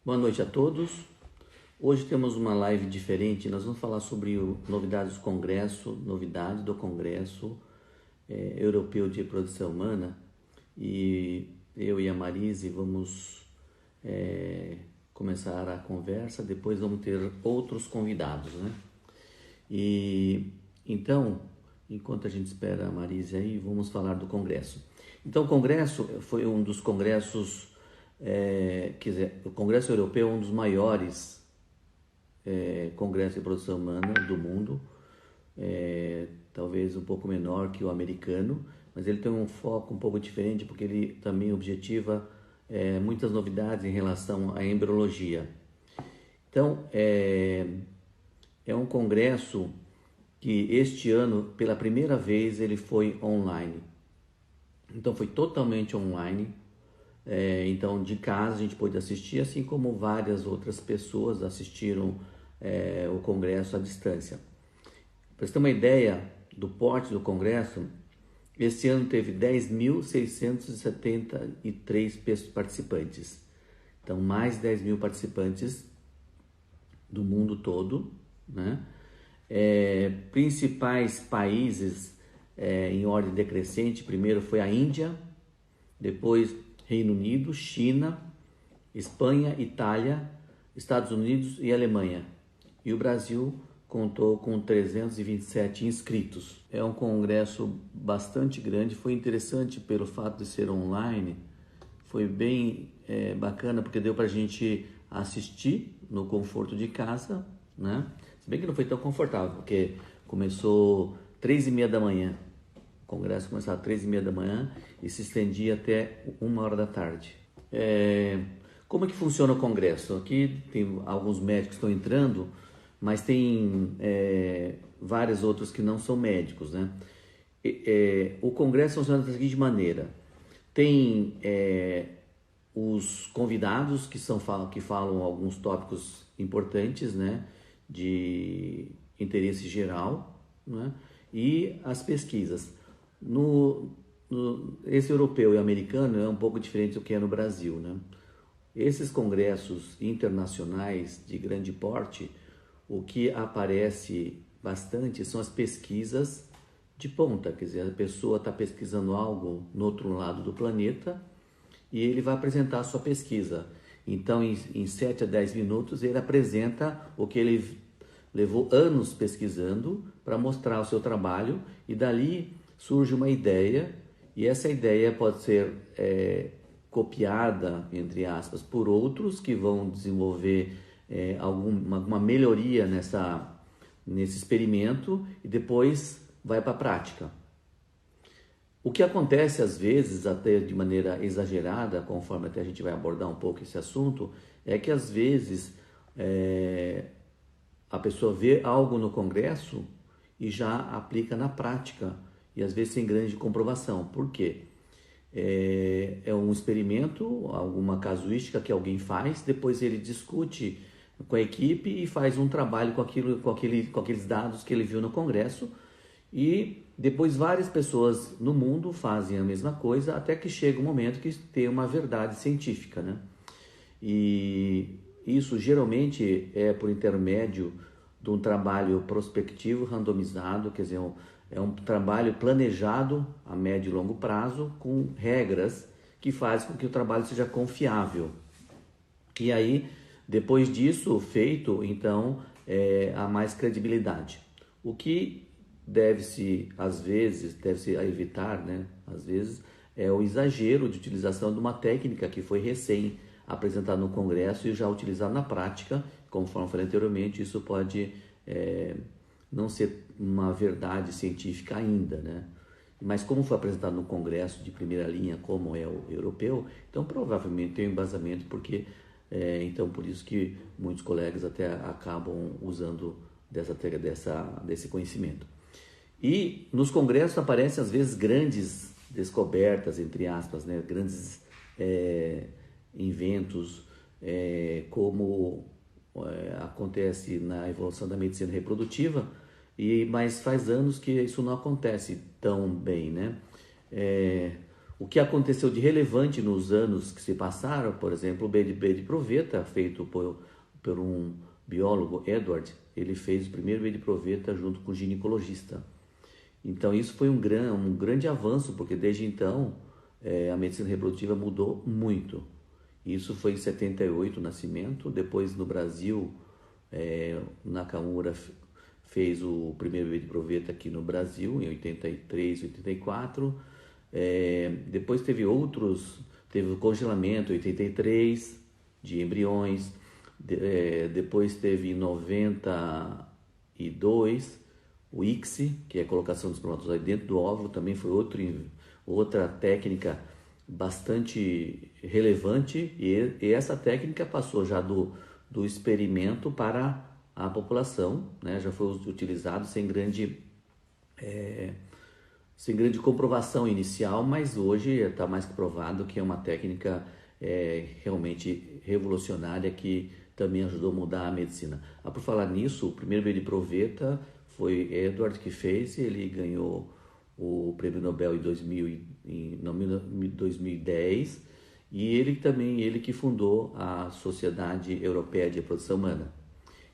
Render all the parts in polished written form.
Boa noite a todos. Hoje temos uma live diferente. Nós vamos falar sobre novidades do Congresso, novidades do Congresso Europeu de Reprodução Humana. E eu e a Marise vamos começar a conversa. Depois vamos ter outros convidados, né? E então, enquanto a gente espera a Marise aí, vamos falar do Congresso. Então, o Congresso foi um dos congressos, o Congresso Europeu é um dos maiores congressos de produção humana do mundo, talvez um pouco menor que o americano, mas ele tem um foco um pouco diferente porque ele também objetiva muitas novidades em relação à embriologia. Então, é um congresso que este ano, pela primeira vez, ele foi online. Então foi totalmente online, então de casa a gente pôde assistir, assim como várias outras pessoas assistiram o congresso à distância. Para você ter uma ideia do porte do congresso, esse ano teve 10.673 participantes. Então mais de 10 mil participantes do mundo todo, né? Principais países em ordem decrescente, primeiro foi a Índia, depois Reino Unido, China, Espanha, Itália, Estados Unidos e Alemanha. E o Brasil contou com 327 inscritos. É um congresso bastante grande, foi interessante pelo fato de ser online, foi bem bacana porque deu para a gente assistir no conforto de casa, né? Se bem que não foi tão confortável, porque começou 3h30 da manhã. O congresso começava às 3h30 da manhã e se estendia até 1h da tarde. Como é que funciona o congresso? Aqui tem alguns médicos que estão entrando, mas tem vários outros que não são médicos, né? O congresso funciona da seguinte maneira. Tem os convidados que falam alguns tópicos importantes, né, de interesse geral, né, e as pesquisas. Esse europeu e americano é um pouco diferente do que é no Brasil, né? Esses congressos internacionais de grande porte, o que aparece bastante são as pesquisas de ponta, quer dizer, a pessoa está pesquisando algo no outro lado do planeta e ele vai apresentar a sua pesquisa. Então, em 7 a 10 minutos, ele apresenta o que ele levou anos pesquisando para mostrar o seu trabalho e dali surge uma ideia e essa ideia pode ser copiada, entre aspas, por outros que vão desenvolver alguma melhoria nesse experimento e depois vai para a prática. O que acontece às vezes, até de maneira exagerada, conforme até a gente vai abordar um pouco esse assunto, é que às vezes a pessoa vê algo no congresso e já aplica na prática, e às vezes sem grande comprovação. Por quê? É um experimento, alguma casuística que alguém faz, depois ele discute com a equipe e faz um trabalho com aqueles dados que ele viu no congresso, e depois várias pessoas no mundo fazem a mesma coisa até que chega um momento que tem uma verdade científica, né? E isso geralmente é por intermédio de um trabalho prospectivo, randomizado, quer dizer, é um trabalho planejado a médio e longo prazo com regras que fazem com que o trabalho seja confiável. E aí, depois disso feito, então, há mais credibilidade. O que deve-se evitar, né? Às vezes, é o exagero de utilização de uma técnica que foi recém apresentada no congresso e já utilizada na prática. Conforme falei anteriormente, isso pode não ser uma verdade científica ainda, né? Mas como foi apresentado no congresso de primeira linha, como é o europeu, então provavelmente tem um embasamento, porque então por isso que muitos colegas até acabam usando desse conhecimento. E nos congressos aparecem às vezes grandes descobertas, entre aspas, né? Grandes inventos, como acontece na evolução da medicina reprodutiva, mas faz anos que isso não acontece tão bem, né? O que aconteceu de relevante nos anos que se passaram, por exemplo, o B de proveta, feito por um biólogo, Edward, ele fez o primeiro B de proveta junto com o ginecologista. Então isso foi um grande avanço, porque desde então a medicina reprodutiva mudou muito. Isso foi em 78 o nascimento, depois no Brasil, Nakamura fez o primeiro bebê de proveta aqui no Brasil, em 83, 84. Depois teve outros, teve o congelamento em 83 de embriões, depois teve em 92 o ICSI, que é a colocação dos espermatozoides dentro do óvulo, também foi outra técnica bastante relevante, e essa técnica passou já do experimento para a população, né? Já foi utilizado sem grande comprovação inicial, mas hoje está mais que provado que é uma técnica realmente revolucionária que também ajudou a mudar a medicina. Por falar nisso, o primeiro bebê de proveta foi Edward que fez, e ele ganhou o prêmio Nobel em 2010, e ele que fundou a Sociedade Europeia de Reprodução Humana.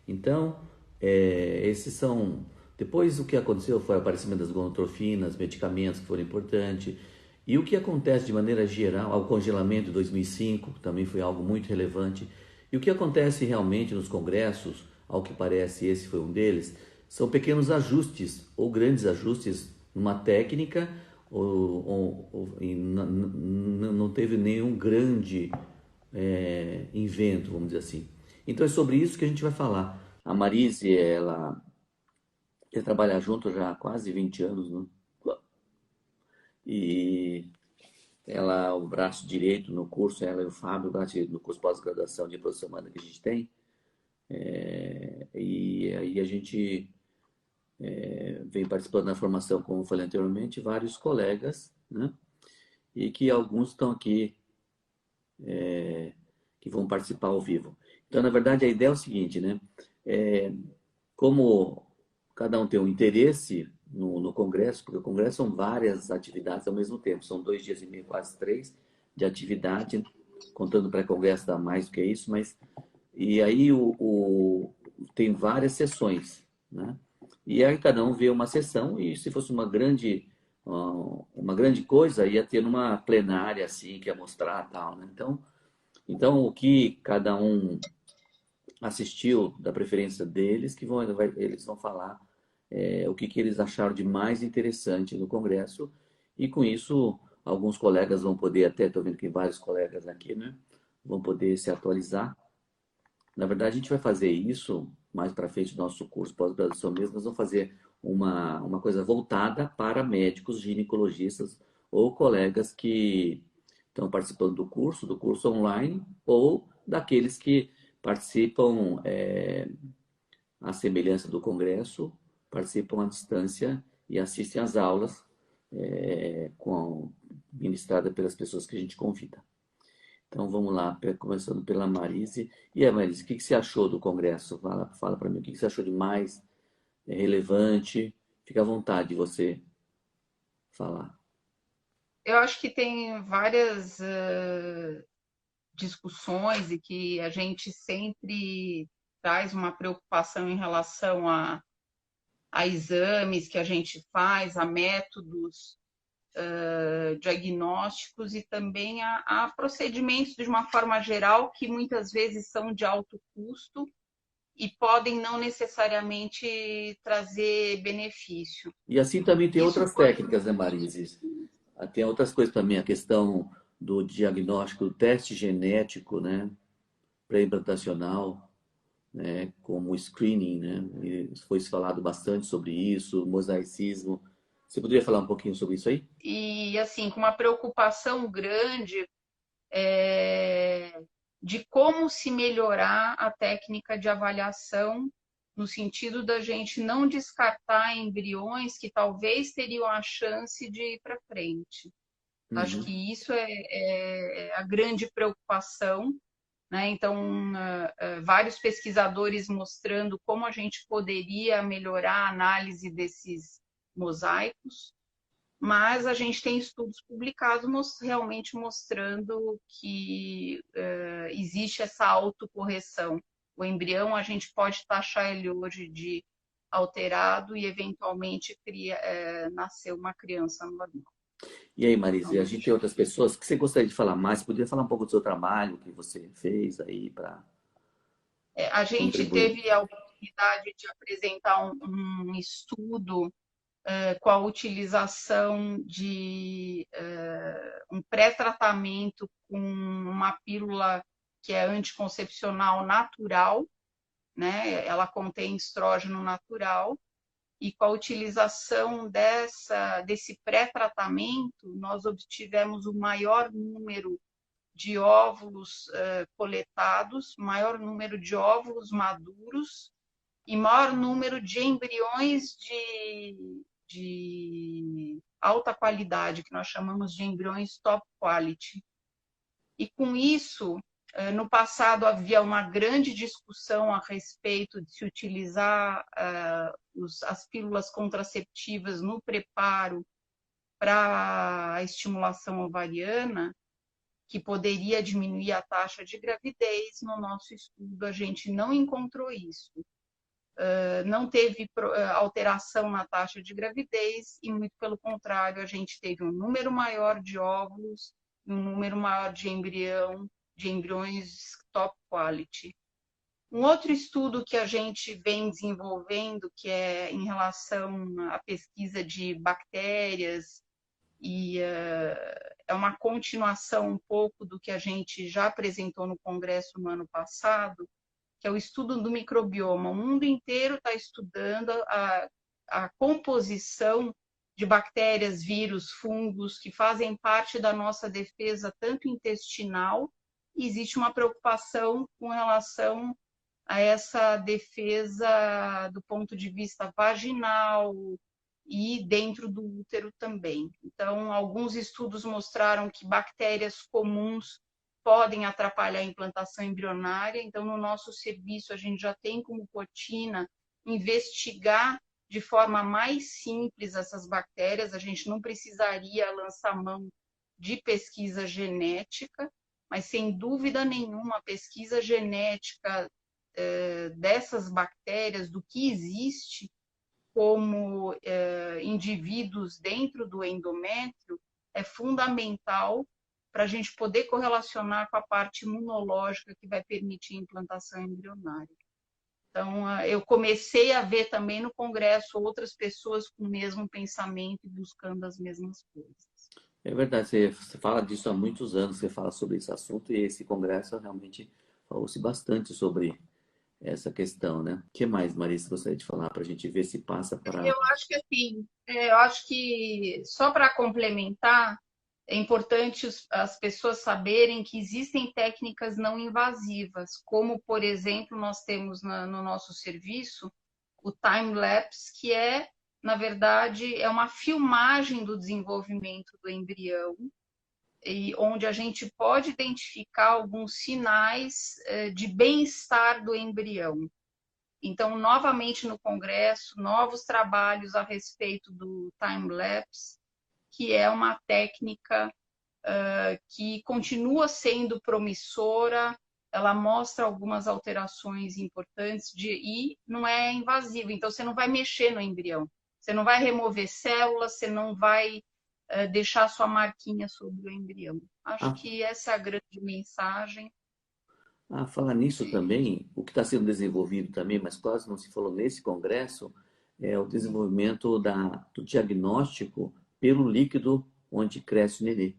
Então, esses são... Depois o que aconteceu foi o aparecimento das gonotrofinas, medicamentos que foram importantes, e o que acontece de maneira geral, o congelamento de 2005 também foi algo muito relevante, e o que acontece realmente nos congressos, ao que parece esse foi um deles, são pequenos ajustes ou grandes ajustes numa técnica, e não teve nenhum grande invento, vamos dizer assim. Então é sobre isso que a gente vai falar. A Marise, ela trabalha junto já há quase 20 anos, né? E ela, o braço direito no curso, ela e o Fábio, o braço direito no curso pós-graduação de produção humana que a gente tem. E aí a gente vem participando da formação, como eu falei anteriormente, vários colegas, né? E que alguns estão aqui, que vão participar ao vivo. Então, na verdade, a ideia é o seguinte, né? Como cada um tem um interesse no congresso, porque o congresso são várias atividades ao mesmo tempo, são 2 dias e meio, quase 3, de atividade, contando pré-congresso dá mais do que isso, mas... E aí tem várias sessões, né? E aí cada um vê uma sessão, e se fosse uma grande coisa, ia ter numa plenária assim, que ia mostrar tal, né? Então o que cada um assistiu da preferência deles, eles vão falar o que eles acharam de mais interessante no congresso, e com isso alguns colegas vão poder, até estou vendo que tem vários colegas aqui, né? Vão poder se atualizar. Na verdade, a gente vai fazer isso mais para frente do nosso curso pós-graduação mesmo. Nós vamos fazer uma coisa voltada para médicos, ginecologistas ou colegas que estão participando do curso online, ou daqueles que participam à semelhança do congresso, participam à distância e assistem às aulas ministradas pelas pessoas que a gente convida. Então vamos lá, começando pela Marise. E aí, Marise, o que você achou do congresso? Fala para mim, o que você achou de mais relevante? Fica à vontade de você falar. Eu acho que tem várias discussões e que a gente sempre traz uma preocupação em relação a exames que a gente faz, a métodos diagnósticos e também a procedimentos de uma forma geral que muitas vezes são de alto custo e podem não necessariamente trazer benefício. E assim também tem Isso outras foi técnicas, né, Marise? Tem outras coisas também, a questão do diagnóstico, do teste genético, né, pré-implantacional, né, como screening, né? E foi se falado bastante sobre isso, mosaicismo. Você poderia falar um pouquinho sobre isso aí? e assim com uma preocupação grande de como se melhorar a técnica de avaliação, no sentido da gente não descartar embriões que talvez teriam a chance de ir para frente. Acho Uhum. que isso é a grande preocupação, né? Então, vários pesquisadores mostrando como a gente poderia melhorar a análise desses mosaicos, mas a gente tem estudos publicados realmente mostrando que existe essa autocorreção. O embrião, a gente pode taxar ele hoje de alterado e, eventualmente, nascer uma criança normal. E aí, Marisa, a gente tem outras pessoas que você gostaria de falar mais? Poderia falar um pouco do seu trabalho que você fez aí para A gente contribuir? teve a oportunidade de apresentar um estudo com a utilização de um pré-tratamento com uma pílula que é anticoncepcional natural, né? Ela contém estrógeno natural, e com a utilização desse pré-tratamento, nós obtivemos o maior número de óvulos coletados, maior número de óvulos maduros e maior número de embriões de alta qualidade, que nós chamamos de embriões top quality. E com isso, no passado havia uma grande discussão a respeito de se utilizar as pílulas contraceptivas no preparo para a estimulação ovariana, que poderia diminuir a taxa de gravidez. No nosso estudo, a gente não encontrou isso. Não teve alteração na taxa de gravidez e, muito pelo contrário, a gente teve um número maior de óvulos, um número maior de embriões top quality. Um outro estudo que a gente vem desenvolvendo, que é em relação à pesquisa de bactérias, e é uma continuação um pouco do que a gente já apresentou no congresso no ano passado, que é o estudo do microbioma. O mundo inteiro está estudando a composição de bactérias, vírus, fungos, que fazem parte da nossa defesa, tanto intestinal, e existe uma preocupação com relação a essa defesa do ponto de vista vaginal e dentro do útero também. Então, alguns estudos mostraram que bactérias comuns podem atrapalhar a implantação embrionária. Então, no nosso serviço, a gente já tem como rotina investigar de forma mais simples essas bactérias. A gente não precisaria lançar mão de pesquisa genética, mas, sem dúvida nenhuma, a pesquisa genética dessas bactérias, do que existe como indivíduos dentro do endométrio, é fundamental para a gente poder correlacionar com a parte imunológica que vai permitir a implantação embrionária. Então, eu comecei a ver também no congresso outras pessoas com o mesmo pensamento e buscando as mesmas coisas. É verdade, você fala disso há muitos anos, você fala sobre esse assunto e esse congresso realmente falou-se bastante sobre essa questão, né? O que mais, Marisa, gostaria de falar para a gente ver se passa para... Eu acho que assim, eu acho que só para complementar, é importante as pessoas saberem que existem técnicas não invasivas, como, por exemplo, nós temos no nosso serviço o time-lapse, que na verdade, é uma filmagem do desenvolvimento do embrião, e onde a gente pode identificar alguns sinais de bem-estar do embrião. Então, novamente no congresso, novos trabalhos a respeito do time-lapse, que é uma técnica que continua sendo promissora. Ela mostra algumas alterações importantes e não é invasiva. Então, você não vai mexer no embrião, você não vai remover células, você não vai deixar sua marquinha sobre o embrião. Acho que essa é a grande mensagem. Falar nisso também, o que está sendo desenvolvido também, mas quase não se falou nesse congresso, é o desenvolvimento do diagnóstico pelo líquido onde cresce o nenê.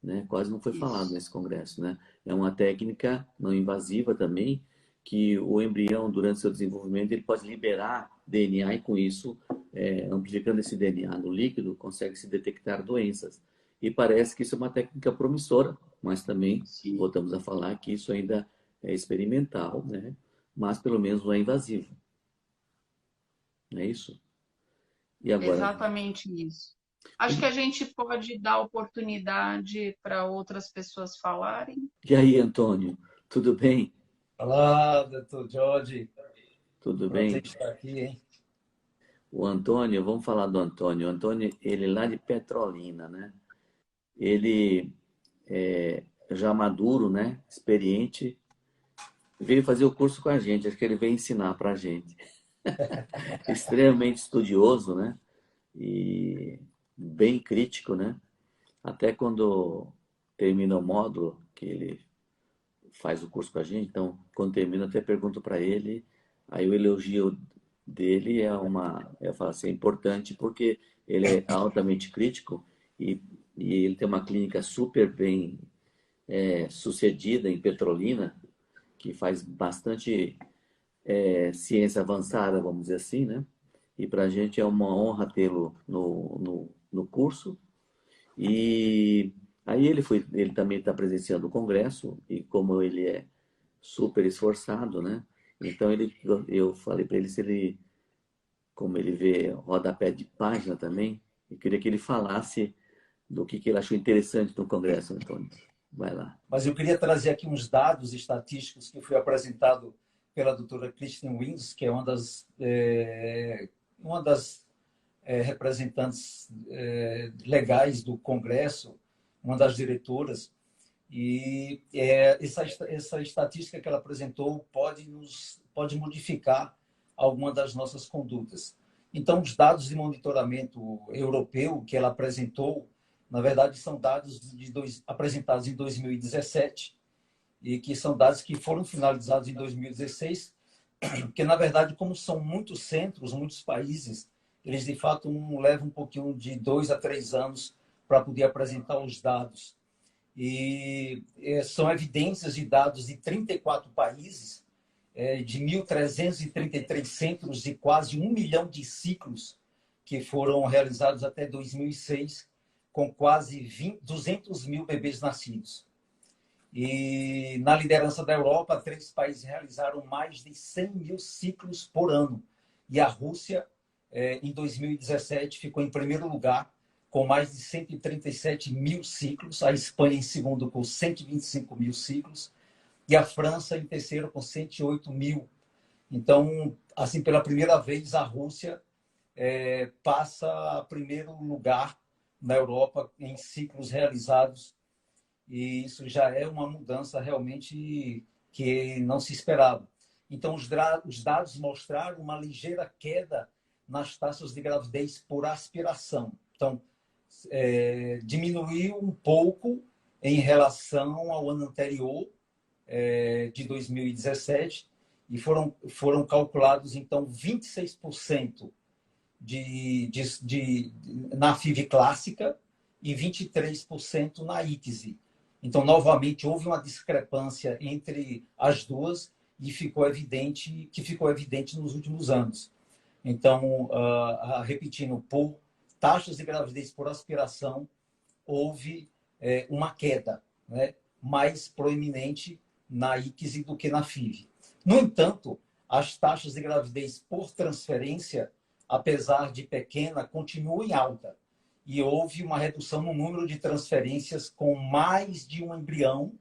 Né? Quase não foi falado nesse congresso. Né? É uma técnica não invasiva também, que o embrião, durante seu desenvolvimento, ele pode liberar DNA e, com isso, amplificando esse DNA no líquido, consegue se detectar doenças. E parece que isso é uma técnica promissora, mas também voltamos a falar que isso ainda é experimental, né? Mas pelo menos não é invasivo. Não é isso? E agora? Exatamente isso. Acho que a gente pode dar oportunidade para outras pessoas falarem. E aí, Antônio, tudo bem? Olá, doutor Jorge. Tudo Prazer bem? estar aqui, hein? O Antônio, vamos falar do Antônio. O Antônio, ele é lá de Petrolina, né? Ele é já maduro, né? Experiente, veio fazer o curso com a gente. Acho que ele veio ensinar para a gente. Extremamente estudioso, né? E bem crítico, né? Até quando termina o módulo, que ele faz o curso com a gente, então, quando termina, eu até pergunto para ele, aí o elogio dele eu falo assim, é importante porque ele é altamente crítico e, e ele tem uma clínica super bem sucedida em Petrolina, que faz bastante ciência avançada, vamos dizer assim, né? E para a gente é uma honra tê-lo no curso. E aí ele também está presenciando o congresso e como ele é super esforçado, né? Então eu falei para ele se ele, como ele vê rodapé de página também, eu queria que ele falasse do que ele achou interessante no congresso, Antônio. Vai lá. Mas eu queria trazer aqui uns dados estatísticos que foi apresentado pela doutora Kristen Wins, que é uma das representantes legais do Congresso, uma das diretoras. E essa estatística que ela apresentou pode modificar alguma das nossas condutas. Então, os dados de monitoramento europeu que ela apresentou, na verdade, são dados apresentados em 2017 e que são dados que foram finalizados em 2016, porque, na verdade, como são muitos centros, muitos países, eles, de fato, levam um pouquinho de 2 a 3 anos para poder apresentar os dados. E são evidências de dados de 34 países, de 1.333 centros e quase 1 milhão de ciclos que foram realizados até 2006, com quase 200 mil bebês nascidos. E na liderança da Europa, 3 países realizaram mais de 100 mil ciclos por ano. E a Rússia, em 2017, ficou em primeiro lugar, com mais de 137 mil ciclos. A Espanha em segundo, com 125 mil ciclos. E a França em terceiro, com 108 mil. Então, assim, pela primeira vez, a Rússia passa a primeiro lugar na Europa em ciclos realizados. E isso já é uma mudança realmente que não se esperava. Então, os dados mostraram uma ligeira queda nas taxas de gravidez por aspiração. Então, diminuiu um pouco em relação ao ano anterior, de 2017, e foram calculados, então, 26% na FIV clássica e 23% na ICSI. Então, novamente, houve uma discrepância entre as duas e ficou evidente nos últimos anos. Então, repetindo, por taxas de gravidez por aspiração, houve uma queda, né, mais proeminente na ICSI do que na FIV. No entanto, as taxas de gravidez por transferência, apesar de pequena, continuam em alta. E houve uma redução no número de transferências com mais de um embrião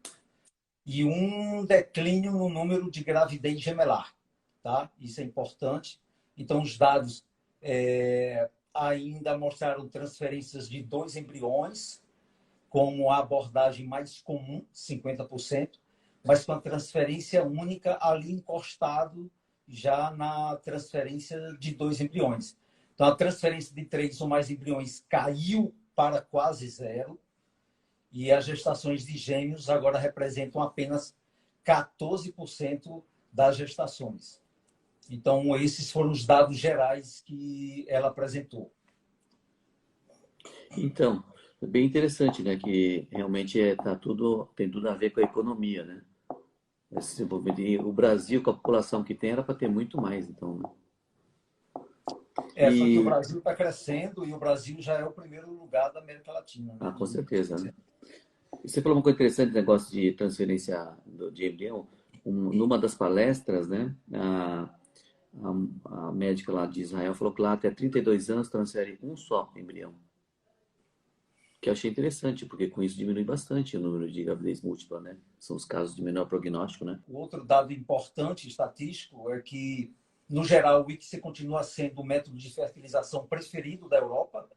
e um declínio no número de gravidez gemelar. Tá? Isso é importante. Então, os dados ainda mostraram transferências de 2 embriões, como a abordagem mais comum, 50%, mas com a transferência única ali encostado já na transferência de 2 embriões. Então, a transferência de 3 ou mais embriões caiu para quase zero e as gestações de gêmeos agora representam apenas 14% das gestações. Então, esses foram os dados gerais que ela apresentou. Então, é bem interessante, né? Que realmente tem tudo a ver com a economia, né? Esse desenvolvimento. E o Brasil, com a população que tem, era para ter muito mais, então, né? Só que o Brasil está crescendo e o Brasil já é o primeiro lugar da América Latina. Né? Com certeza, né? E você falou uma coisa interessante, negócio de transferência de embrião. Numa das palestras, né? A médica lá de Israel falou que lá até 32 anos transfere um só embrião. Que eu achei interessante, porque com isso diminui bastante o número de gravidez múltipla, né? São os casos de menor prognóstico, né? O outro dado importante estatístico é que No geral, o ICSI continua sendo o método de fertilização preferido da Europa,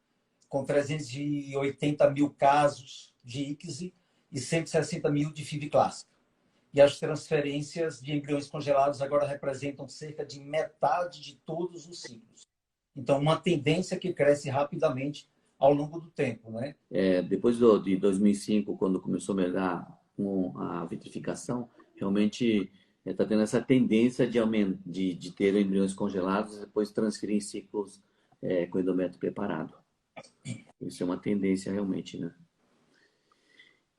com 380 mil casos de ICSI e 160 mil de FIV clássica. E as transferências de embriões congelados agora representam cerca de metade de todos os ciclos. Então, uma tendência que cresce rapidamente ao longo do tempo, né? Depois de 2005, quando começou a melhorar com a vitrificação, realmente está tendo essa tendência de ter embriões congelados e depois transferir em ciclos com endométrio preparado. Isso é uma tendência realmente, né?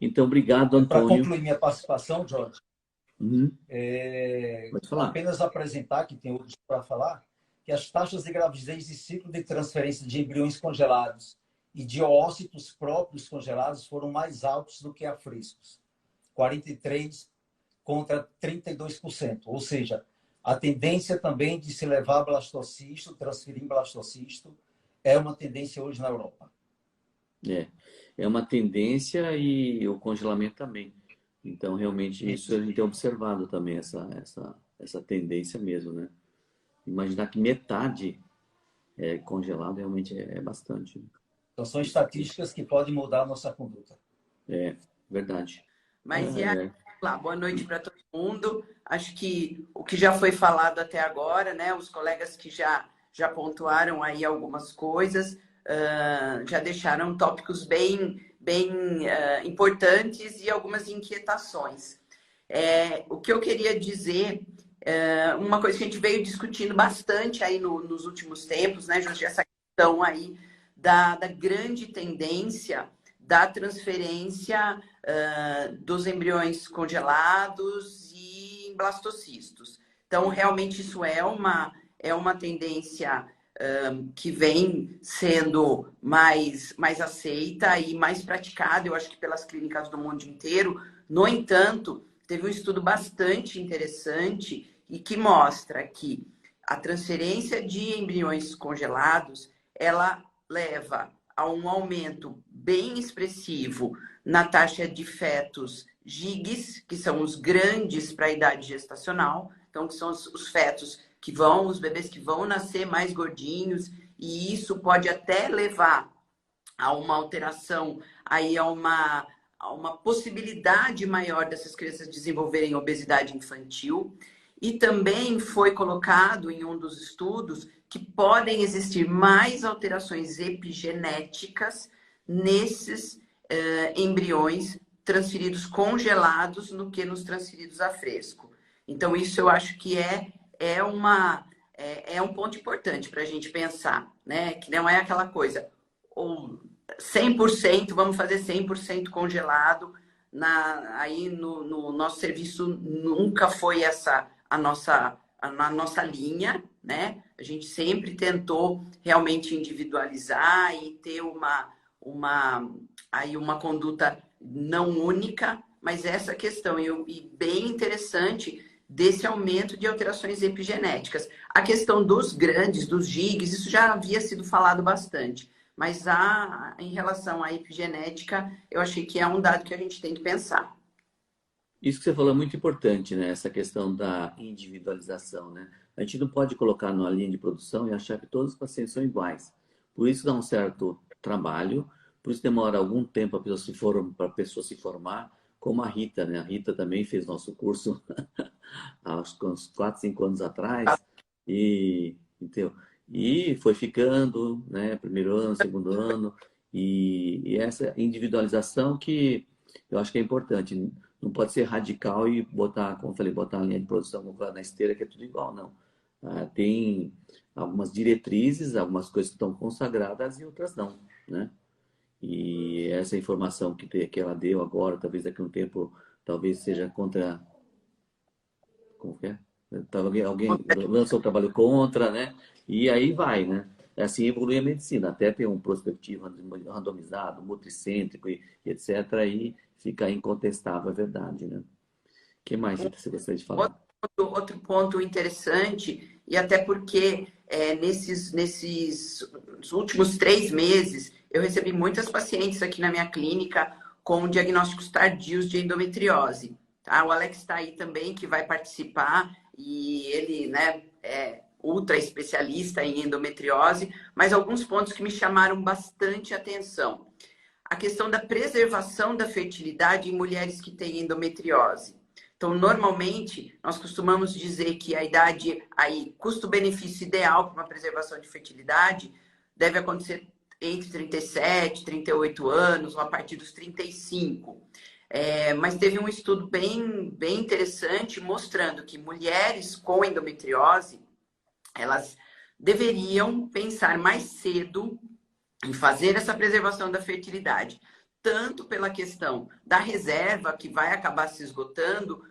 Então, obrigado, Antônio. Para concluir minha participação, Jorge, Pode falar. Apenas apresentar, que tem outros para falar, que as taxas de gravidez e ciclo de transferência de embriões congelados e de oócitos próprios congelados foram mais altos do que a frescos, 43% contra 32%. Ou seja, a tendência também de se levar blastocisto, transferir blastocisto, é uma tendência hoje na Europa. É uma tendência e o congelamento também. Então, realmente, isso a gente tem observado também, essa tendência mesmo, né? Imaginar que metade congelado realmente é bastante. Então, são estatísticas que podem mudar a nossa conduta. Verdade. Mas boa noite para todo mundo. Acho que o que já foi falado até agora, né? Os colegas que já pontuaram aí algumas coisas, já deixaram tópicos bem importantes e algumas inquietações. O que eu queria dizer, uma coisa que a gente veio discutindo bastante aí nos últimos tempos, né, Jorge, essa questão aí da grande tendência da transferência dos embriões congelados e blastocistos. Então, realmente, isso é uma tendência que vem sendo mais aceita e mais praticada, eu acho que pelas clínicas do mundo inteiro. No entanto, teve um estudo bastante interessante e que mostra que a transferência de embriões congelados, ela leva a um aumento bem expressivo na taxa de fetos GIGs, que são os grandes para a idade gestacional, então que são os fetos os bebês que vão nascer mais gordinhos, e isso pode até levar a uma alteração, aí a uma possibilidade maior dessas crianças desenvolverem obesidade infantil. E também foi colocado em um dos estudos que podem existir mais alterações epigenéticas nesses embriões transferidos congelados do que nos transferidos a fresco. Então, isso eu acho que é um ponto importante para a gente pensar, né? Que não é aquela coisa, ou 100%, vamos fazer 100% congelado. Aí no nosso serviço nunca foi essa a nossa linha, né? A gente sempre tentou realmente individualizar e ter uma conduta não única, mas essa questão, e bem interessante, desse aumento de alterações epigenéticas. A questão dos grandes, dos GIGs, isso já havia sido falado bastante. Mas em relação à epigenética, eu achei que é um dado que a gente tem que pensar. Isso que você falou é muito importante, né? Essa questão da individualização, né? A gente não pode colocar numa linha de produção e achar que todos os pacientes são iguais. Por isso dá um certo trabalho, por isso demora algum tempo para a pessoa se formar, como a Rita, né? A Rita também fez nosso curso há uns 4, 5 anos atrás e foi ficando, né? Primeiro ano, segundo ano, e essa individualização que eu acho que é importante. Não pode ser radical e botar, como eu falei, botar a linha de produção na esteira que é tudo igual, não. Tem algumas diretrizes, algumas coisas que estão consagradas e outras não, né? E essa informação que ela deu agora, talvez daqui a um tempo, talvez seja contra... Como que é? Alguém lança o trabalho contra, né? E aí vai, né? Assim evolui a medicina. Até tem um prospectivo randomizado, multicêntrico e etc. Aí fica incontestável a verdade, né? O que mais você gostaria de falar? Outro ponto interessante, e até porque nesses últimos 3 meses, eu recebi muitas pacientes aqui na minha clínica com diagnósticos tardios de endometriose. Tá? O Alex está aí também, que vai participar, e ele, né, ultra especialista em endometriose, mas alguns pontos que me chamaram bastante atenção. A questão da preservação da fertilidade em mulheres que têm endometriose. Então, normalmente, nós costumamos dizer que a idade aí, custo-benefício ideal para uma preservação de fertilidade deve acontecer entre 37, 38 anos, ou a partir dos 35. Mas teve um estudo bem interessante mostrando que mulheres com endometriose, elas deveriam pensar mais cedo em fazer essa preservação da fertilidade, tanto pela questão da reserva, que vai acabar se esgotando,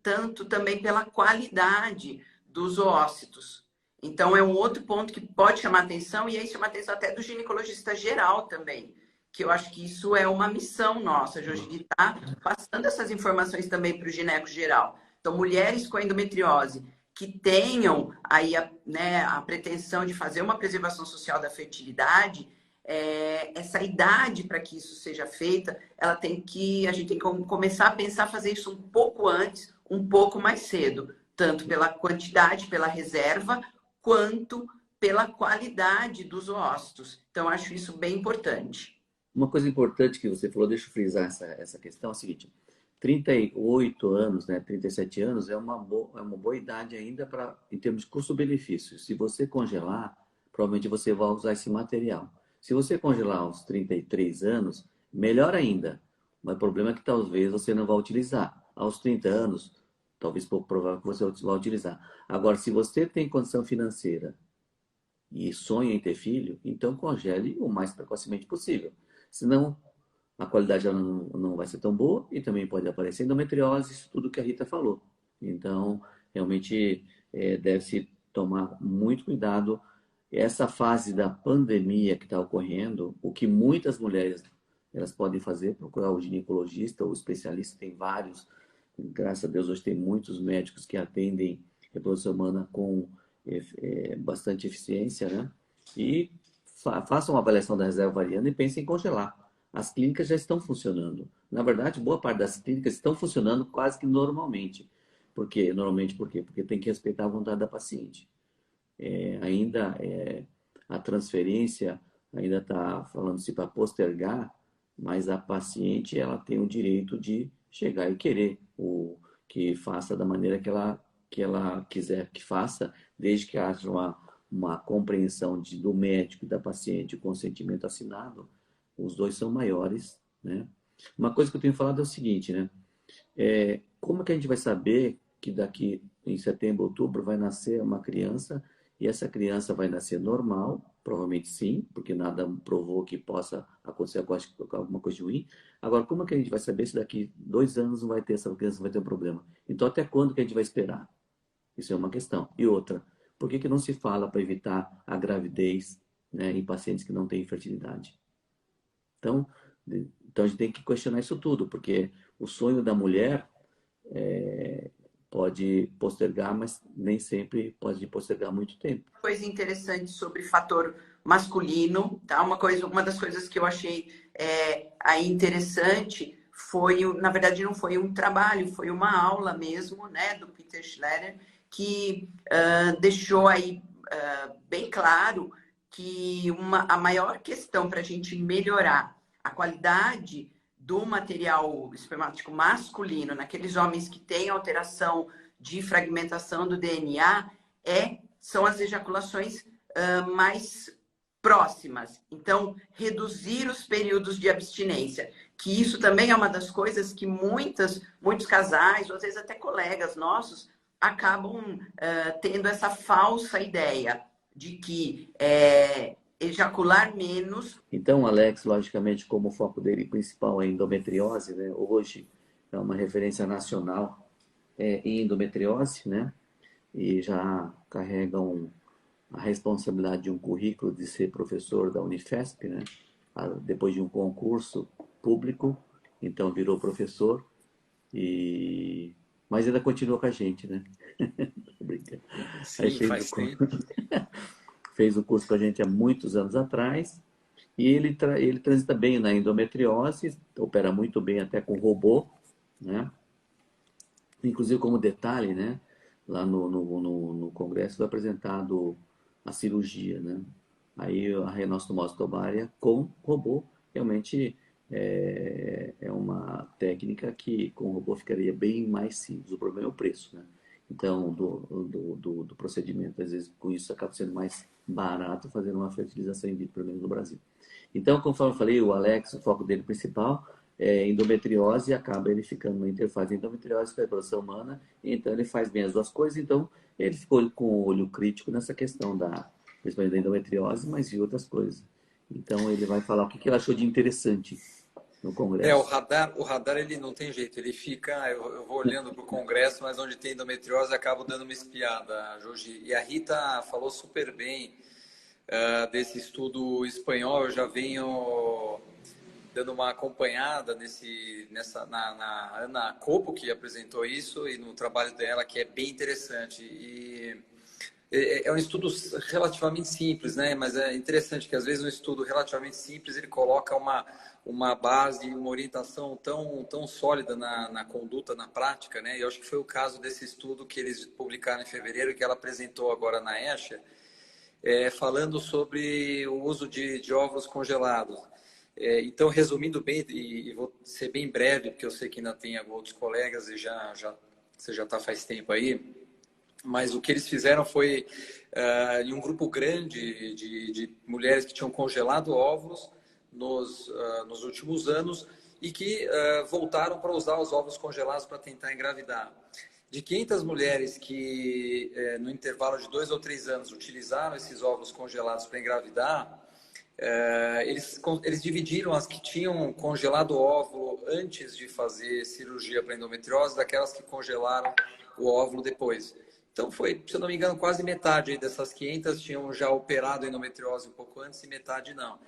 tanto também pela qualidade dos oócitos. Então, é um outro ponto que pode chamar atenção, e aí chama atenção até do ginecologista geral também, que eu acho que isso é uma missão nossa, Jorge, de estar passando essas informações também para o gineco geral. Então, mulheres com endometriose que tenham aí a pretensão de fazer uma preservação social da fertilidade, essa idade para que isso seja feita, a gente tem que começar a pensar fazer isso um pouco antes, um pouco mais cedo, tanto pela quantidade, pela reserva, quanto pela qualidade dos oócitos. Então, acho isso bem importante. Uma coisa importante que você falou, deixa eu frisar essa questão, é o seguinte: 38 anos, né, 37 anos é uma boa idade ainda em termos de custo-benefício. Se você congelar, provavelmente você vai usar esse material. Se você congelar aos 33 anos, melhor ainda. Mas o problema é que talvez você não vá utilizar. Aos 30 anos, talvez pouco provável que você vá utilizar. Agora, se você tem condição financeira e sonha em ter filho, então congele o mais precocemente possível. Senão, a qualidade não vai ser tão boa e também pode aparecer endometriose, isso tudo que a Rita falou. Então, realmente, deve-se tomar muito cuidado. Essa fase da pandemia que está ocorrendo, o que muitas mulheres elas podem fazer, procurar o ginecologista ou o especialista, tem vários. Graças a Deus, hoje tem muitos médicos que atendem reprodução humana com bastante eficiência, né? E façam uma avaliação da reserva ovariana e pensem em congelar. As clínicas já estão funcionando. Na verdade, boa parte das clínicas estão funcionando quase que normalmente. Por quê? Por quê? Porque tem que respeitar a vontade da paciente. A transferência ainda está falando-se para postergar, mas a paciente ela tem o direito de chegar e querer que faça da maneira que ela quiser que faça, desde que haja uma compreensão do médico e da paciente, o consentimento assinado. Os dois são maiores, né? Uma coisa que eu tenho falado é o seguinte, né? Como que a gente vai saber que daqui em setembro, outubro, vai nascer uma criança e essa criança vai nascer normal? Provavelmente sim, porque nada provou que possa acontecer alguma coisa ruim. Agora, como é que a gente vai saber se daqui 2 anos não vai ter essa criança, não vai ter um problema? Então, até quando que a gente vai esperar? Isso é uma questão. E outra, por que não se fala para evitar a gravidez, né, em pacientes que não têm infertilidade? Então, a gente tem que questionar isso tudo, porque o sonho da mulher pode postergar, mas nem sempre pode postergar muito tempo. Coisa interessante sobre fator masculino, tá? Uma das coisas que eu achei aí interessante foi, na verdade, não foi um trabalho, foi uma aula mesmo, né, do Peter Schletter, que deixou aí bem claro que a maior questão para a gente melhorar a qualidade do material espermático masculino naqueles homens que têm alteração de fragmentação do DNA são as ejaculações mais próximas. Então, reduzir os períodos de abstinência, que isso também é uma das coisas que muitos casais, ou às vezes até colegas nossos, acabam tendo essa falsa ideia de que ejacular menos. Então, Alex, logicamente, como o foco dele principal é endometriose, né? Hoje é uma referência nacional em endometriose, né? E já carregam a responsabilidade de um currículo de ser professor da Unifesp, né? Depois de um concurso público, então virou professor, mas ainda continua com a gente, né? Sim, faz tempo. Fez o curso com a gente há muitos anos atrás, e ele transita bem na endometriose, opera muito bem até com robô, né? Inclusive, como detalhe, né? lá no congresso foi apresentado a cirurgia, né? Aí a renostomosia ovária com robô realmente é uma técnica que com robô ficaria bem mais simples. O problema é o preço, né? Então, do procedimento. Às vezes, com isso, acaba sendo mais barato fazer uma fertilização in vitro, pelo menos no Brasil. Então, conforme eu falei, o Alex, o foco dele principal é endometriose e acaba ele ficando na interface endometriose com a reprodução humana. Então, ele faz bem as duas coisas. Então, ele ficou com o olho crítico nessa questão principalmente da endometriose, mas e outras coisas. Então, ele vai falar o que ele achou de interessante no congresso. O radar ele não tem jeito, ele fica, eu vou olhando para o congresso, mas onde tem endometriose acabo dando uma espiada, Jorge. E a Rita falou super bem desse estudo espanhol, eu já venho dando uma acompanhada na Ana Copo, que apresentou isso, e no trabalho dela, que é bem interessante. E é um estudo relativamente simples, né? Mas é interessante que às vezes um estudo relativamente simples ele coloca uma base, uma orientação tão sólida na conduta, na prática, né? E eu acho que foi o caso desse estudo que eles publicaram em fevereiro e que ela apresentou agora na ESHA, falando sobre o uso de óvulos congelados. Então, resumindo bem, e vou ser bem breve, porque eu sei que ainda tem outros colegas e você já está faz tempo aí, mas o que eles fizeram foi, em um grupo grande de mulheres que tinham congelado óvulos nos últimos anos e que voltaram para usar os óvulos congelados para tentar engravidar. De 500 mulheres que, no intervalo de 2 ou 3 anos, utilizaram esses óvulos congelados para engravidar, eles dividiram as que tinham congelado o óvulo antes de fazer cirurgia para endometriose daquelas que congelaram o óvulo depois. Então foi, se eu não me engano, quase metade aí dessas 500 tinham já operado endometriose um pouco antes e metade não.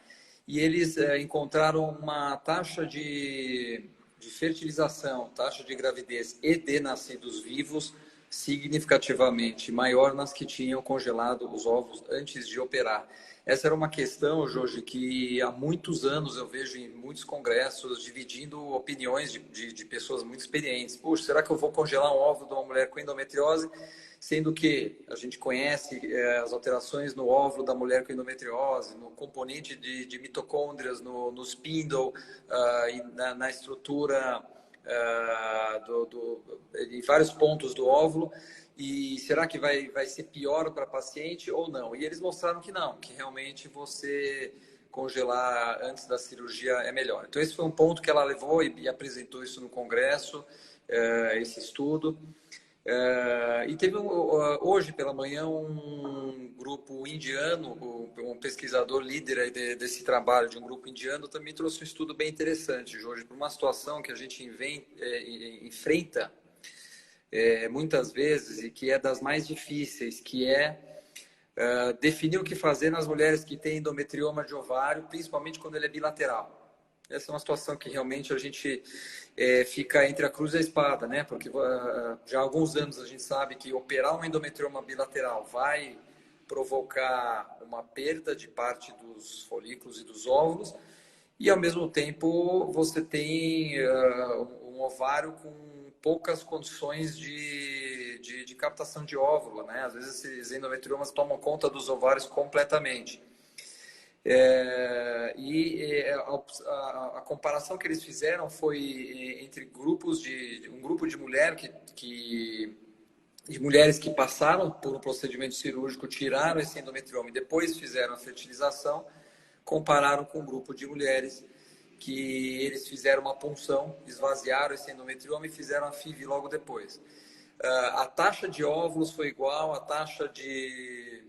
E eles encontraram uma taxa de fertilização, taxa de gravidez e de nascidos vivos significativamente maior nas que tinham congelado os ovos antes de operar. Essa era uma questão, Jorge, que há muitos anos eu vejo em muitos congressos dividindo opiniões de pessoas muito experientes. Puxa, será que eu vou congelar um óvulo de uma mulher com endometriose? Sendo que a gente conhece as alterações no óvulo da mulher com endometriose, no componente de mitocôndrias, no spindle, e na estrutura em vários pontos do óvulo. E será que vai ser pior para a paciente ou não? E eles mostraram que não, que realmente você congelar antes da cirurgia é melhor. Então esse foi um ponto que ela levou e apresentou isso no congresso, esse estudo. E teve hoje pela manhã um grupo indiano, um pesquisador líder aí desse trabalho de um grupo indiano também trouxe um estudo bem interessante, Jorge, para uma situação que a gente enfrenta muitas vezes e que é das mais difíceis, que é definir o que fazer nas mulheres que têm endometrioma de ovário, principalmente quando ele é bilateral. Essa é uma situação que realmente a gente fica entre a cruz e a espada, né? Porque já há alguns anos a gente sabe que operar um endometrioma bilateral vai provocar uma perda de parte dos folículos e dos óvulos e, ao mesmo tempo, você tem um ovário com poucas condições de captação de óvulo, né? Às vezes esses endometriomas tomam conta dos ovários completamente. A comparação que eles fizeram foi entre um grupo de mulheres que passaram por um procedimento cirúrgico, tiraram esse endometrioma e depois fizeram a fertilização, compararam com um grupo de mulheres que eles fizeram uma punção, esvaziaram esse endometrioma e fizeram a FIV logo depois. A taxa de óvulos foi igual, a taxa de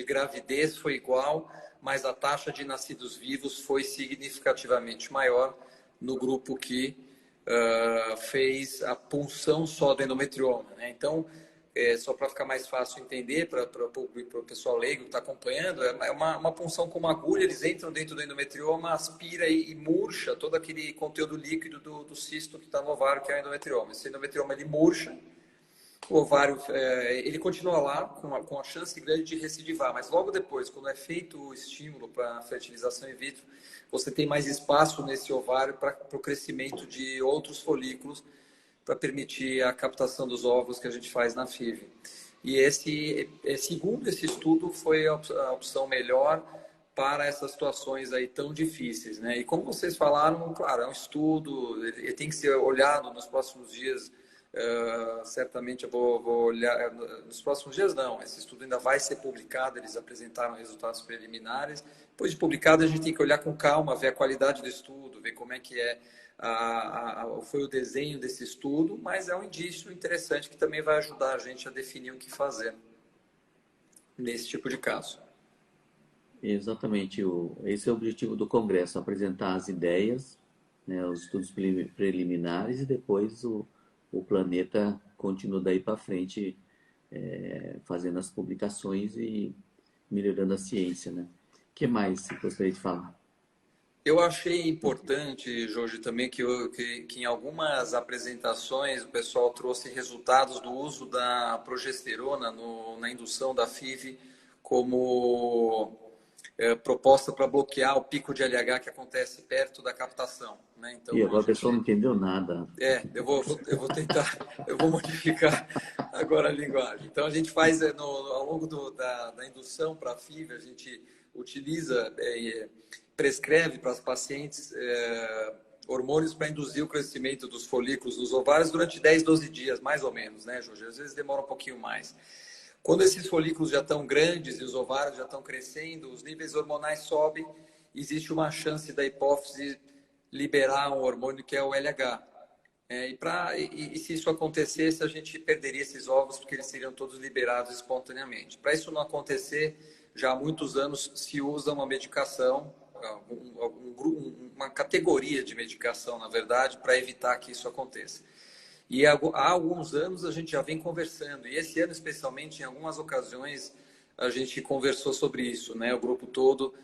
gravidez foi igual, mas a taxa de nascidos vivos foi significativamente maior no grupo que fez a punção só do endometrioma, né? Então, só para ficar mais fácil entender, para o pessoal leigo que está acompanhando, é uma punção com uma agulha, eles entram dentro do endometrioma, aspira e murcha todo aquele conteúdo líquido do cisto que está no ovário, que é o endometrioma. Esse endometrioma, ele murcha, o ovário ele continua lá com a chance grande de recidivar, mas logo depois, quando é feito o estímulo para a fertilização in vitro, você tem mais espaço nesse ovário para o crescimento de outros folículos para permitir a captação dos ovos que a gente faz na FIV. E segundo esse estudo, foi a opção melhor para essas situações aí tão difíceis, né? E como vocês falaram, claro, é um estudo, ele tem que ser olhado nos próximos dias. Certamente eu vou olhar nos próximos dias. Não, esse estudo ainda vai ser publicado. Eles apresentaram resultados preliminares. Depois de publicado, a gente tem que olhar com calma, ver a qualidade do estudo, ver como é que foi o desenho desse estudo, mas é um indício interessante que também vai ajudar a gente a definir o que fazer nesse tipo de caso. Exatamente. Esse é o objetivo do Congresso, apresentar as ideias, né, os estudos preliminares, e depois o planeta continua daí para frente, fazendo as publicações e melhorando a ciência, né? O que mais você gostaria de falar? Eu achei importante, Jorge, também que em algumas apresentações o pessoal trouxe resultados do uso da progesterona na indução da FIV como proposta para bloquear o pico de LH que acontece perto da captação, né? Então, E agora o pessoal não entendeu nada. eu vou tentar, eu vou modificar agora a linguagem. Então, a gente faz ao longo da indução para a FIV, a gente utiliza, prescreve para as pacientes hormônios para induzir o crescimento dos folículos dos ovários durante 10, 12 dias, mais ou menos, né, Jorge? Às vezes demora um pouquinho mais. Quando esses folículos já estão grandes e os ovários já estão crescendo, os níveis hormonais sobem, existe uma chance da hipófise liberar um hormônio que é o LH. E se isso acontecesse, a gente perderia esses ovos porque eles seriam todos liberados espontaneamente. Para isso não acontecer, já há muitos anos se usa uma medicação, uma categoria de medicação, na verdade, para evitar que isso aconteça. E há alguns anos a gente já vem conversando, e esse ano especialmente, em algumas ocasiões, a gente conversou sobre isso, né? O grupo todo,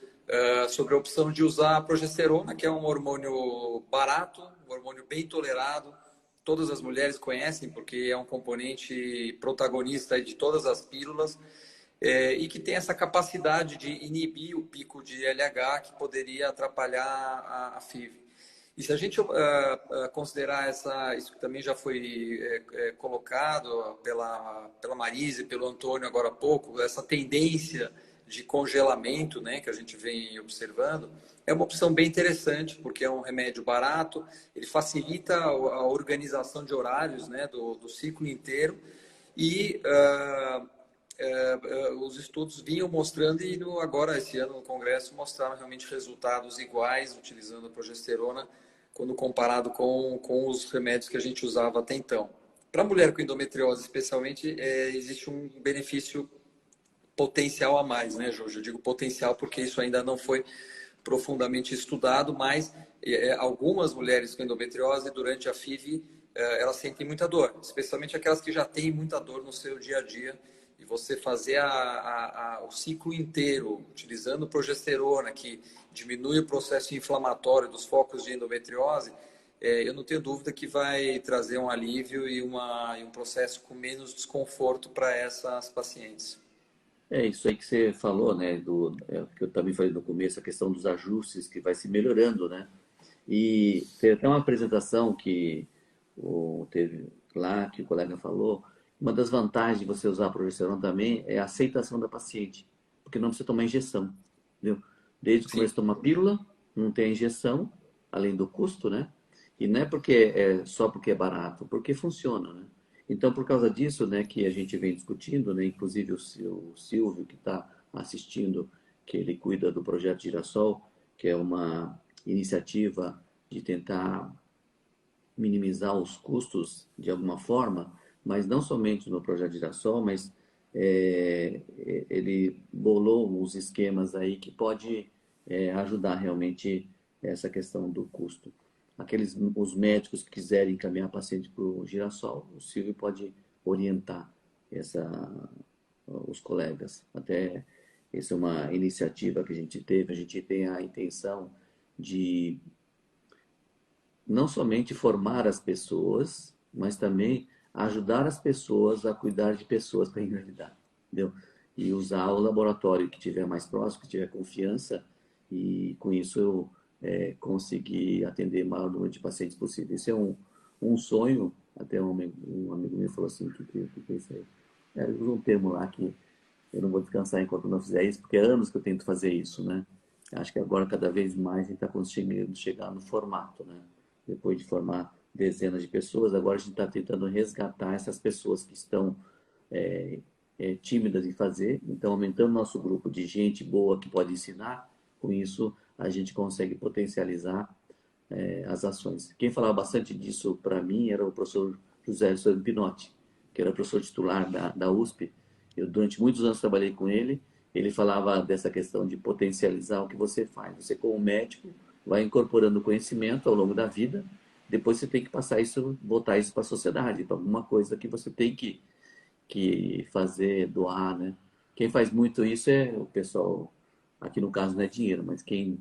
sobre a opção de usar a progesterona, que é um hormônio barato, um hormônio bem tolerado. Todas as mulheres conhecem, porque é um componente protagonista de todas as pílulas, e que tem essa capacidade de inibir o pico de LH que poderia atrapalhar a FIV. E se a gente considerar isso que também já foi colocado pela Marise, pelo Antônio agora há pouco, essa tendência de congelamento, né, que a gente vem observando, é uma opção bem interessante, porque é um remédio barato, ele facilita a organização de horários, né, do ciclo inteiro, e os estudos vinham mostrando, e agora, esse ano, no Congresso, mostraram realmente resultados iguais, utilizando a progesterona, quando comparado com os remédios que a gente usava até então. Para a mulher com endometriose, especialmente, existe um benefício potencial a mais, né, Jorge? Eu digo potencial porque isso ainda não foi profundamente estudado, mas algumas mulheres com endometriose, durante a FIV, elas sentem muita dor, especialmente aquelas que já têm muita dor no seu dia a dia. E você fazer o ciclo inteiro utilizando progesterona, que diminui o processo inflamatório dos focos de endometriose, eu não tenho dúvida que vai trazer um alívio e um processo com menos desconforto para essas pacientes. É isso aí que você falou, né? Que eu também falei no começo, a questão dos ajustes que vai se melhorando, né? E tem até uma apresentação que teve lá, que o colega falou. Uma das vantagens de você usar a progesterona também é a aceitação da paciente, porque não precisa tomar injeção, entendeu? Desde o começo toma pílula, não tem injeção, além do custo, né? E não é só porque é barato, porque funciona, né? Então, por causa disso, né, que a gente vem discutindo, né, inclusive o Silvio, que está assistindo, que ele cuida do Projeto Girassol, que é uma iniciativa de tentar minimizar os custos de alguma forma, mas não somente no Projeto Girassol, mas ele bolou uns esquemas aí que pode ajudar realmente essa questão do custo. Os médicos que quiserem encaminhar paciente para o Girassol, o Silvio pode orientar os colegas. Até essa é uma iniciativa que a gente teve. A gente tem a intenção de não somente formar as pessoas, mas também ajudar as pessoas a cuidar de pessoas para engravidar, entendeu? E usar o laboratório que tiver mais próximo, que tiver confiança, e com isso eu conseguir atender o maior número de pacientes possível. Esse é um sonho Até um amigo meu falou assim, que é isso aí? Ele usou um termo lá que eu não vou descansar enquanto não fizer isso, porque é anos que eu tento fazer isso, né? Acho que agora, cada vez mais, a gente está conseguindo chegar no formato, né? Depois de formar dezenas de pessoas, agora a gente está tentando resgatar essas pessoas que estão é, tímidas em fazer, então aumentando nosso grupo de gente boa que pode ensinar, com isso a gente consegue potencializar as ações. Quem falava bastante disso para mim era o professor José Pinotti, que era professor titular da USP. Eu, durante muitos anos, trabalhei com ele. Ele falava dessa questão de potencializar o que você faz. Você, como médico, vai incorporando conhecimento ao longo da vida. Depois você tem que passar isso, botar isso para a sociedade, para alguma coisa que você tem que fazer, doar, né? Quem faz muito isso é o pessoal, aqui no caso não é dinheiro, mas quem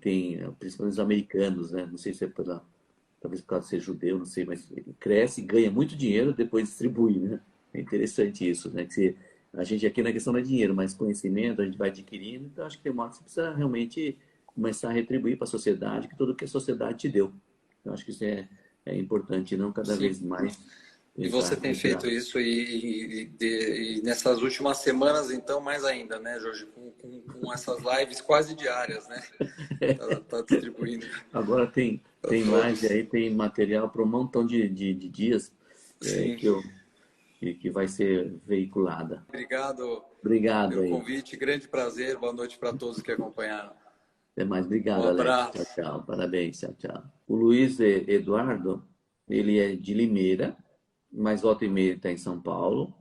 tem, principalmente os americanos, né? Não sei se é talvez por causa de ser judeu, não sei, mas ele cresce, ganha muito dinheiro, depois distribui, né? É interessante isso, né? A gente aqui na questão não é dinheiro, mas conhecimento a gente vai adquirindo, então acho que tem uma hora que você precisa realmente começar a retribuir para a sociedade que tudo que a sociedade te deu. Eu acho que isso é importante, não cada Sim. vez mais. E você tem feito isso e nessas últimas semanas, então, mais ainda, né, Jorge? Com essas lives quase diárias, né? Tá distribuindo. Agora tem live aí, tem material para um montão de dias que vai ser veiculada. Obrigado pelo aí. convite, grande prazer, boa noite para todos que acompanharam. Até mais, obrigado, Um abraço. Alex. Tchau, tchau. Parabéns, tchau, tchau. O Luiz Eduardo, ele é de Limeira, mas volta e meia está em São Paulo.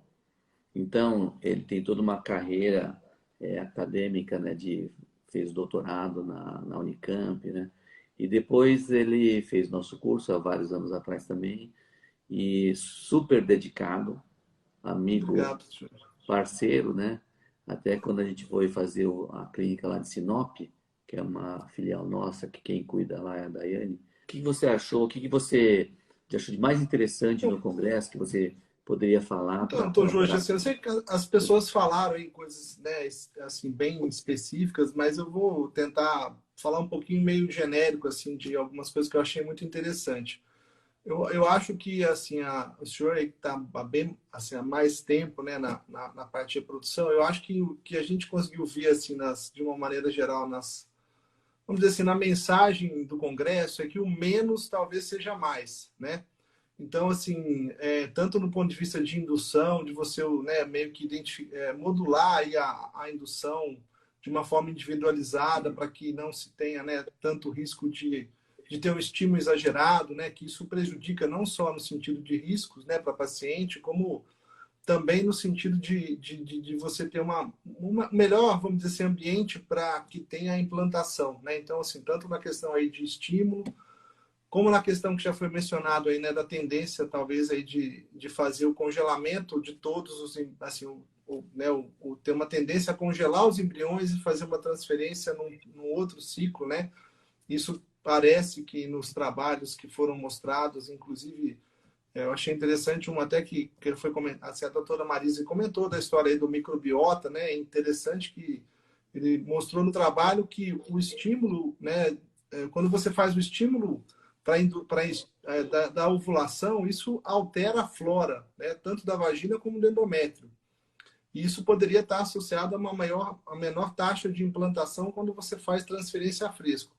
Então, ele tem toda uma carreira acadêmica, né, fez doutorado na Unicamp, né? E depois ele fez nosso curso há vários anos atrás também, e super dedicado, amigo, Obrigado, parceiro, né? Até quando a gente foi fazer a clínica lá de Sinop, que é uma filial nossa, que quem cuida lá é a Daiane. O que você achou? O que você achou de mais interessante no congresso que você poderia falar? Então, Jorge, assim, eu sei que as pessoas falaram em coisas, né, assim, bem específicas, mas eu vou tentar falar um pouquinho meio genérico, assim, de algumas coisas que eu achei muito interessante. Eu acho que, assim, o senhor aí que está bem, assim, há mais tempo, né, na parte de produção, eu acho que o que a gente conseguiu ver, assim, de uma maneira geral, vamos dizer assim, na mensagem do Congresso, é que o menos talvez seja mais, né? Então, assim, tanto no ponto de vista de indução, de você, né, meio que modular aí a indução de uma forma individualizada para que não se tenha, né, tanto risco de ter um estímulo exagerado, né, que isso prejudica não só no sentido de riscos, né, para paciente, como também no sentido de você ter uma melhor, vamos dizer assim, ambiente para que tenha a implantação, né? Então, assim, tanto na questão aí de estímulo, como na questão que já foi mencionado aí, né, da tendência talvez aí de fazer o congelamento de todos os, assim, ter uma tendência a congelar os embriões e fazer uma transferência num outro ciclo, né? Isso parece que nos trabalhos que foram mostrados, inclusive, eu achei interessante até que foi comentado, assim, a doutora Marise comentou da história aí do microbiota, né? É interessante que ele mostrou no trabalho que o estímulo, né, quando você faz o estímulo da ovulação, isso altera a flora, né, tanto da vagina como do endométrio. E isso poderia estar associado a menor taxa de implantação quando você faz transferência a fresco.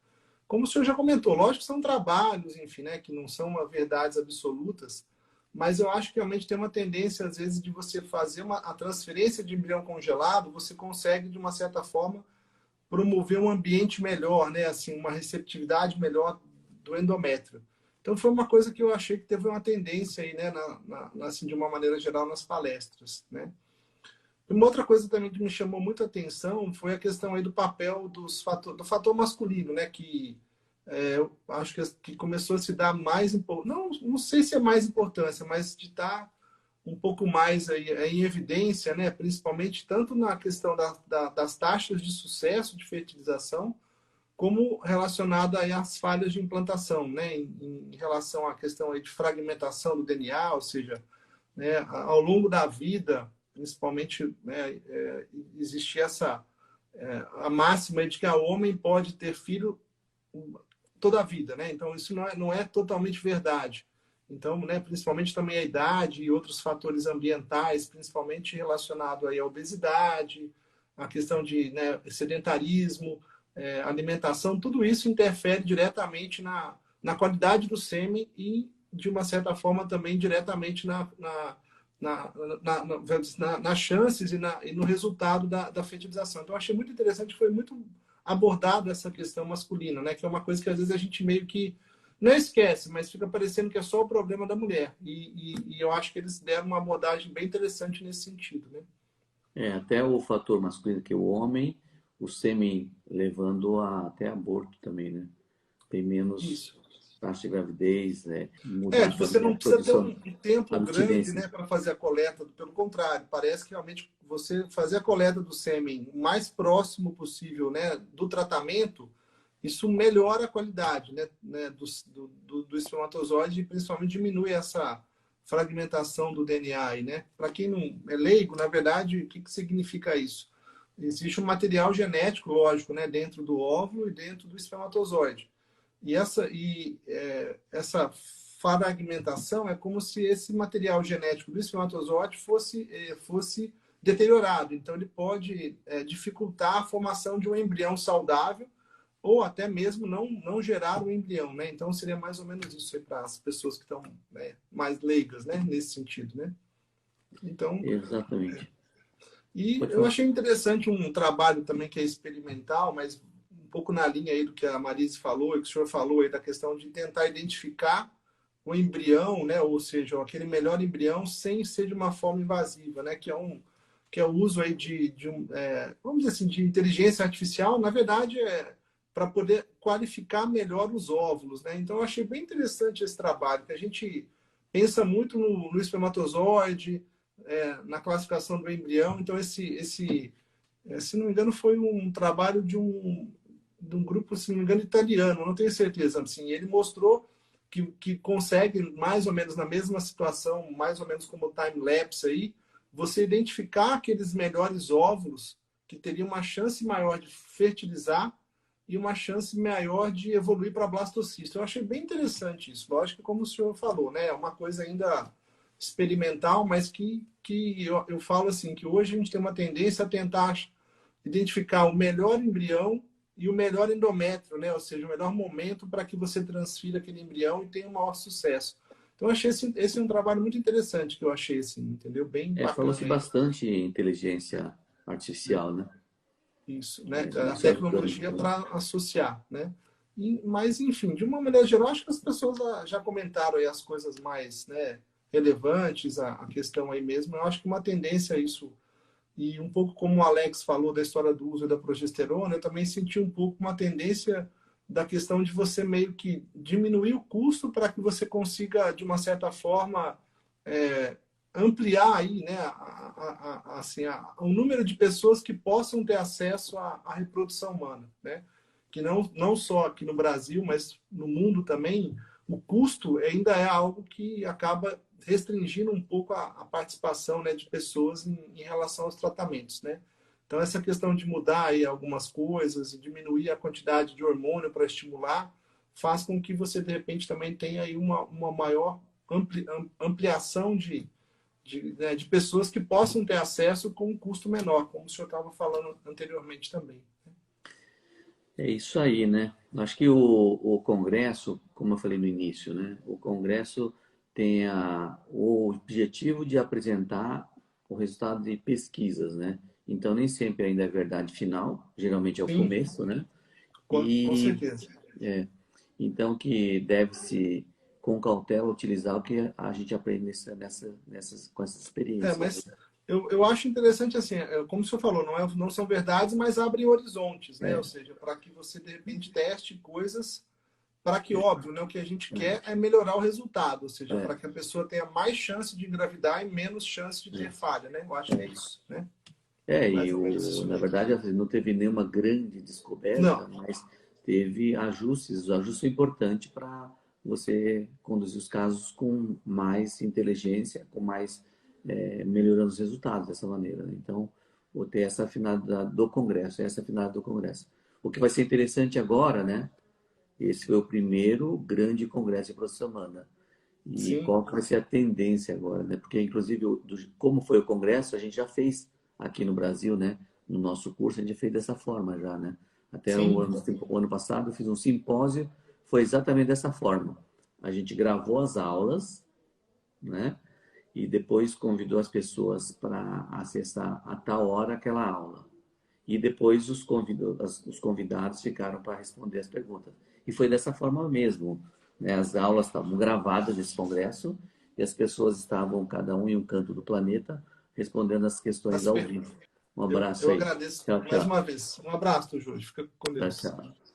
Como o senhor já comentou, lógico que são trabalhos, enfim, né, que não são verdades absolutas, mas eu acho que realmente tem uma tendência, às vezes, de você fazer a transferência de embrião congelado, você consegue, de uma certa forma, promover um ambiente melhor, né, assim, uma receptividade melhor do endométrio. Então, foi uma coisa que eu achei que teve uma tendência aí, né, assim, de uma maneira geral, nas palestras, né. Uma outra coisa também que me chamou muita atenção foi a questão aí do papel do fator masculino, né? Que eu acho que começou a se dar mais não sei se é mais importância, mas de estar um pouco mais aí em evidência, né? Principalmente tanto na questão das taxas de sucesso de fertilização, como relacionada aí às falhas de implantação, né? Em relação à questão aí de fragmentação do DNA, ou seja, né, ao longo da vida, principalmente, né, existe a máxima de que o homem pode ter filho toda a vida, né? Então isso não é totalmente verdade. Então, né, principalmente também a idade e outros fatores ambientais, principalmente relacionado aí à obesidade, a questão de, né, sedentarismo, alimentação, tudo isso interfere diretamente na qualidade do sêmen e, de uma certa forma, também diretamente nas chances e no resultado da fertilização. Então, eu achei muito interessante, foi muito abordado essa questão masculina, né? Que é uma coisa que às vezes a gente meio que não esquece, mas fica parecendo que é só o problema da mulher. E eu acho que eles deram uma abordagem bem interessante nesse sentido, né? Até o fator masculino, que é o homem, o sêmen levando até aborto também, né? Tem menos Isso. taxa de gravidez, mudar Você não a precisa ter produção, um tempo grande, abstinência. né, para fazer a coleta. Pelo contrário, parece que realmente você fazer a coleta do sêmen o mais próximo possível, né, do tratamento, isso melhora a qualidade, né, do espermatozoide e principalmente diminui essa fragmentação do DNA aí, né? Para quem não é leigo, na verdade, o que significa isso? Existe um material genético, lógico, né, dentro do óvulo e dentro do espermatozoide. E essa fragmentação é como se esse material genético do espermatozoide fosse deteriorado. Então, ele pode dificultar a formação de um embrião saudável ou até mesmo não gerar um embrião, né? Então, seria mais ou menos isso aí para as pessoas que estão, né, mais leigas, né, nesse sentido, né? Então, Exatamente. e Pode eu falar. achei interessante um trabalho também que é experimental, mas um pouco na linha aí do que a Marise falou e que o senhor falou aí da questão de tentar identificar o embrião, né, ou seja, aquele melhor embrião sem ser de uma forma invasiva, né, que é o uso aí vamos dizer assim, de inteligência artificial, na verdade para poder qualificar melhor os óvulos, né? Então eu achei bem interessante esse trabalho, que a gente pensa muito no espermatozoide, na classificação do embrião. Então se não me engano, foi um trabalho de um grupo, se não me engano, italiano, não tenho certeza. Assim, ele mostrou que consegue, mais ou menos na mesma situação, mais ou menos como o time-lapse aí, você identificar aqueles melhores óvulos que teriam uma chance maior de fertilizar e uma chance maior de evoluir para blastocisto. Eu achei bem interessante isso. Lógico que, como o senhor falou, né, é uma coisa ainda experimental, mas que eu falo assim, que hoje a gente tem uma tendência a tentar identificar o melhor embrião e o melhor endométrio, né? Ou seja, o melhor momento para que você transfira aquele embrião e tenha um maior sucesso. Então, eu achei esse um trabalho muito interessante que eu achei, assim, entendeu? Bem bacana. Falou-se bastante em inteligência artificial, né? Isso, né? A Isso tecnologia para associar, né? Mas, enfim, de uma maneira geral, acho que as pessoas já comentaram aí as coisas mais, né, relevantes, a questão aí mesmo. Eu acho que uma tendência a isso, e um pouco como o Alex falou da história do uso da progesterona, eu também senti um pouco uma tendência da questão de você meio que diminuir o custo para que você consiga, de uma certa forma, ampliar aí, né, o número de pessoas que possam ter acesso à reprodução humana, né? Que não só aqui no Brasil, mas no mundo também, o custo ainda é algo que acaba restringindo um pouco a participação, né, de pessoas em relação aos tratamentos, né? Então, essa questão de mudar aí algumas coisas e diminuir a quantidade de hormônio para estimular faz com que você, de repente, também tenha aí uma maior ampliação de pessoas que possam ter acesso com um custo menor, como o senhor estava falando anteriormente também. É isso aí, né? Acho que o Congresso, como eu falei no início, né? O Congresso tem o objetivo de apresentar o resultado de pesquisas, né? Então, nem sempre ainda é verdade final, geralmente é o Sim, começo, né? com certeza. Então, que deve-se, com cautela, utilizar o que a gente aprende com essas experiências. Mas eu acho interessante, assim, como o senhor falou, não são verdades, mas abrem horizontes, né? Ou seja, para que você, de repente, teste coisas, para que, óbvio, né, o que a gente quer é melhorar o resultado, ou seja, para que a pessoa tenha mais chance de engravidar e menos chance de ter falha, né? Eu acho que é isso, né? Na verdade, assim, não teve nenhuma grande descoberta, mas teve ajustes. O ajuste é importante para você conduzir os casos com mais inteligência, com mais melhorando os resultados dessa maneira, né? Então, vou ter essa finalidade do Congresso, O que vai ser interessante agora, né? Esse foi o primeiro grande congresso de reprodução humana. E Sim. qual que vai ser a tendência agora, né? Porque, inclusive, como foi o congresso, a gente já fez aqui no Brasil, né? No nosso curso, a gente fez dessa forma já, né? Até Sim. o ano passado, eu fiz um simpósio, foi exatamente dessa forma. A gente gravou as aulas, né? E depois convidou as pessoas para acessar a tal hora aquela aula. E depois os convidados ficaram para responder as perguntas. E foi dessa forma mesmo, né? As aulas estavam gravadas nesse congresso e as pessoas estavam, cada um em um canto do planeta, respondendo as questões ao vivo. Um abraço Eu aí. agradeço Tchau, mais tchau. uma vez. Um abraço, Jorge. Fica com Tchau, Deus. tchau.